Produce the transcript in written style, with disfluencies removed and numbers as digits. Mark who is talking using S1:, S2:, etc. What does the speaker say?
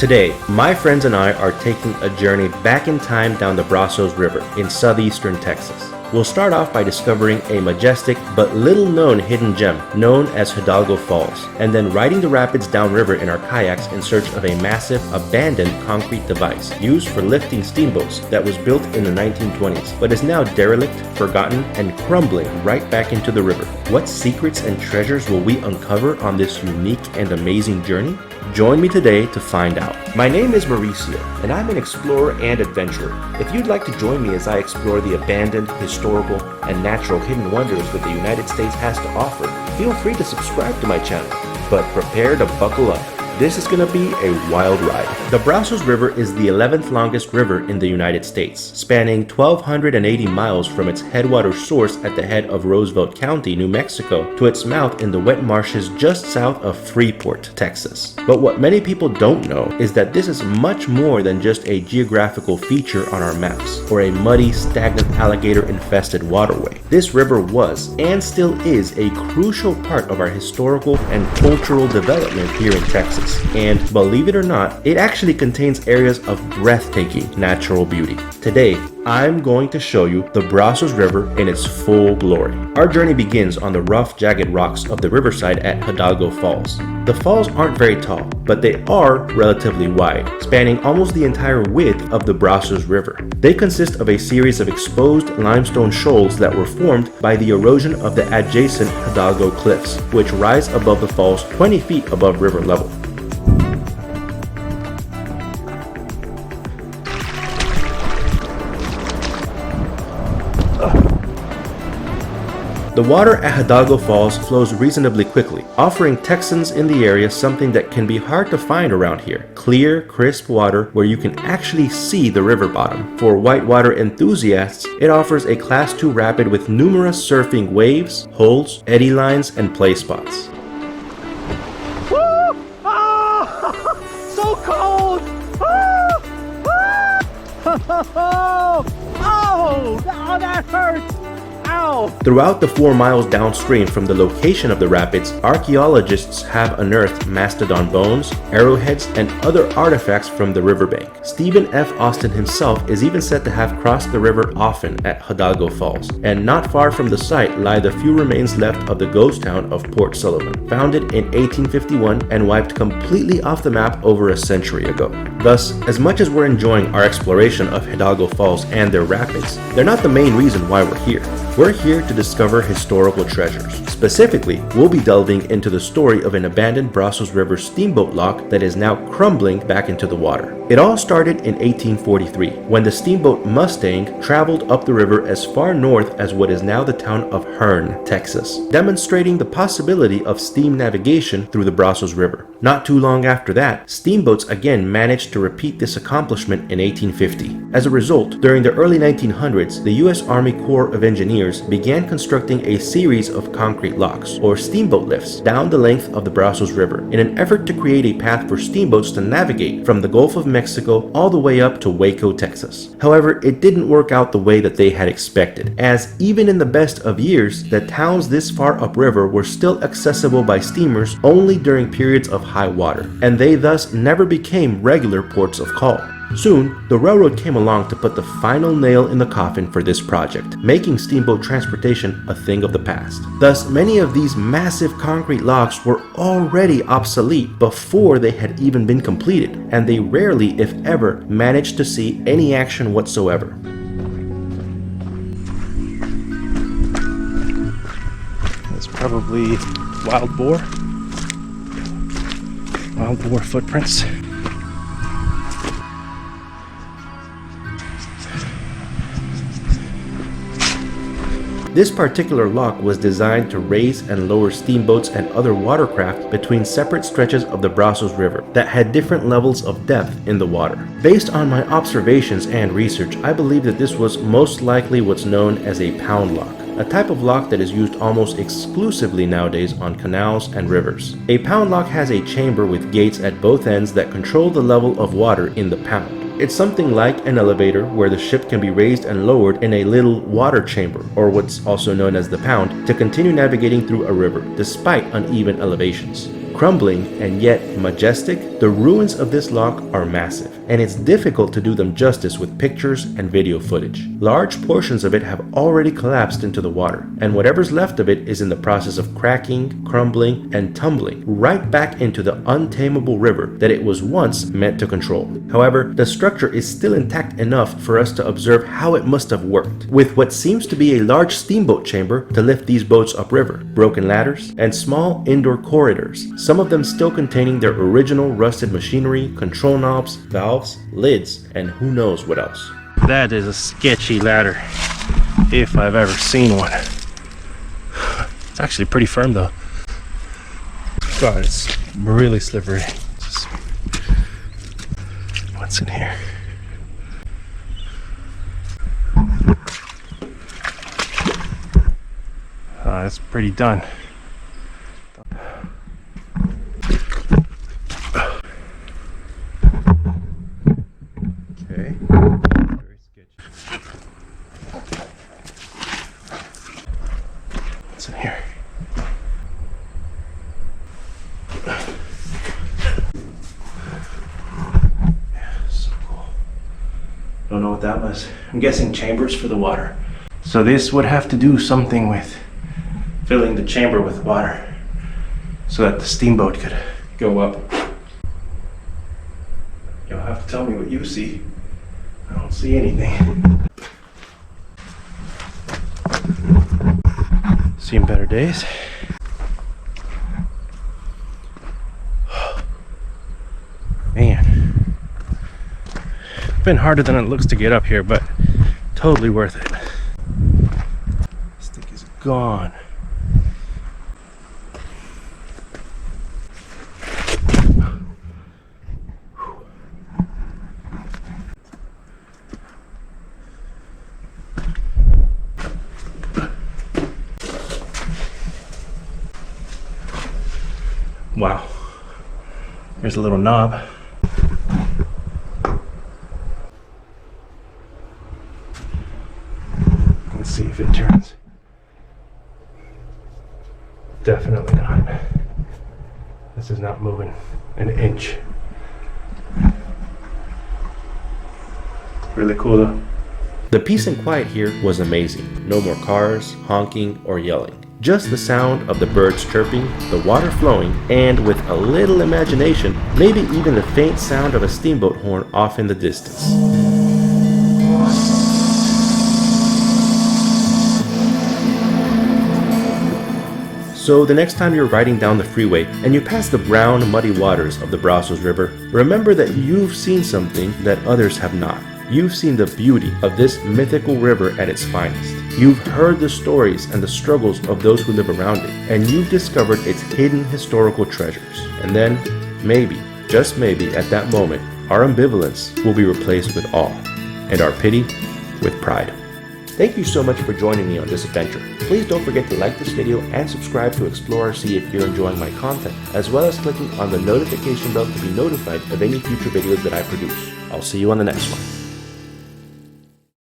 S1: Today, my friends and I are taking a journey back in time down the Brazos River in southeastern Texas. We'll start off by discovering a majestic but little-known hidden gem known as Hidalgo Falls, and then riding the rapids downriver in our kayaks in search of a massive, abandoned concrete device used for lifting steamboats that was built in the 1920s, but is now derelict, forgotten, and crumbling right back into the river. What secrets and treasures will we uncover on this unique and amazing journey? Join me today to find out. My name is Mauricio, and I'm an explorer and adventurer. If you'd like to join me as I explore the abandoned, historical, and natural hidden wonders that the United States has to offer, feel free to subscribe to my channel, but prepare to buckle up. This is gonna be a wild ride. The Brazos River is the 11th longest river in the United States, spanning 1,280 miles from its headwater source at the head of Roosevelt County, New Mexico, to its mouth in the wet marshes just south of Freeport, Texas. But what many people don't know is that this is much more than just a geographical feature on our maps, or a muddy, stagnant, alligator-infested waterway. This river was, and still is, a crucial part of our historical and cultural development here in Texas. And believe it or not, it actually contains areas of breathtaking natural beauty. Today, I'm going to show you the Brazos River in its full glory. Our journey begins on the rough, jagged rocks of the riverside at Hidalgo Falls. The falls aren't very tall, but they are relatively wide, spanning almost the entire width of the Brazos River. They consist of a series of exposed limestone shoals that were formed by the erosion of the adjacent Hidalgo cliffs, which rise above the falls 20 feet above river level. The water at Hidalgo Falls flows reasonably quickly, offering Texans in the area something that can be hard to find around here: clear, crisp water where you can actually see the river bottom. For whitewater enthusiasts, it offers a Class 2 rapid with numerous surfing waves, holes, eddy lines, and play spots.
S2: Woo! Ah! So cold! Ah! Oh, that hurts! Ow!
S1: Throughout the 4 miles downstream from the location of the rapids, archaeologists have unearthed mastodon bones, arrowheads, and other artifacts from the riverbank. Stephen F. Austin himself is even said to have crossed the river often at Hidalgo Falls, and not far from the site lie the few remains left of the ghost town of Port Sullivan, founded in 1851 and wiped completely off the map over a century ago. Thus, as much as we're enjoying our exploration of Hidalgo Falls and their rapids, they're not the main reason why we're here. We're here to discover historical treasures. Specifically, we'll be delving into the story of an abandoned Brazos River steamboat lock that is now crumbling back into the water. It all started in 1843, when the steamboat Mustang traveled up the river as far north as what is now the town of Hearne, Texas, demonstrating the possibility of steam navigation through the Brazos River. Not too long after that, steamboats again managed to repeat this accomplishment in 1850. As a result, during the early 1900s, the U.S. Army Corps of Engineers began constructing a series of concrete locks, or steamboat lifts, down the length of the Brazos River in an effort to create a path for steamboats to navigate from the Gulf of Mexico all the way up to Waco, Texas. However, it didn't work out the way that they had expected, as even in the best of years, the towns this far upriver were still accessible by steamers only during periods of high water, and they thus never became regular ports of call. Soon, the railroad came along to put the final nail in the coffin for this project, making steamboat transportation a thing of the past. Thus, many of these massive concrete locks were already obsolete before they had even been completed, and they rarely, if ever, managed to see any action whatsoever.
S3: It's probably wild boar footprints.
S1: This particular lock was designed to raise and lower steamboats and other watercraft between separate stretches of the Brazos River that had different levels of depth in the water. Based on my observations and research, I believe that this was most likely what's known as a pound lock, a type of lock that is used almost exclusively nowadays on canals and rivers. A pound lock has a chamber with gates at both ends that control the level of water in the pound. It's something like an elevator where the ship can be raised and lowered in a little water chamber, or what's also known as the pound, to continue navigating through a river despite uneven elevations. Crumbling and yet majestic, the ruins of this loch are massive, and it's difficult to do them justice with pictures and video footage. Large portions of it have already collapsed into the water, and whatever's left of it is in the process of cracking, crumbling, and tumbling right back into the untamable river that it was once meant to control. However, the structure is still intact enough for us to observe how it must have worked, with what seems to be a large steamboat chamber to lift these boats upriver, broken ladders, and small indoor corridors, some of them still containing their original rusted machinery, control knobs, valves, lids, and who knows what else.
S3: That is a sketchy ladder, if I've ever seen one. It's actually pretty firm though. God, it's really slippery. What's in here? That's pretty done. Okay. Very sketchy. What's in here? Yeah, so cool. Don't know what that was. I'm guessing chambers for the water. So this would have to do something with filling the chamber with water so that the steamboat could go up. You'll have to tell me what you see. I don't see anything. Seen better days. Man, it's been harder than it looks to get up here, but totally worth it. This thing is gone. Wow, here's a little knob. Let's see if it turns. Definitely not. This is not moving an inch. Really cool though.
S1: The peace and quiet here was amazing. No more cars, honking, or yelling. Just the sound of the birds chirping, the water flowing, and with a little imagination, maybe even the faint sound of a steamboat horn off in the distance. So the next time you're riding down the freeway and you pass the brown, muddy waters of the Brazos River, remember that you've seen something that others have not. You've seen the beauty of this mythical river at its finest. You've heard the stories and the struggles of those who live around it, and you've discovered its hidden historical treasures. And then, maybe, just maybe at that moment, our ambivalence will be replaced with awe, and our pity with pride. Thank you so much for joining me on this adventure. Please don't forget to like this video and subscribe to Explore-RC if you're enjoying my content, as well as clicking on the notification bell to be notified of any future videos that I produce. I'll see you on the next one.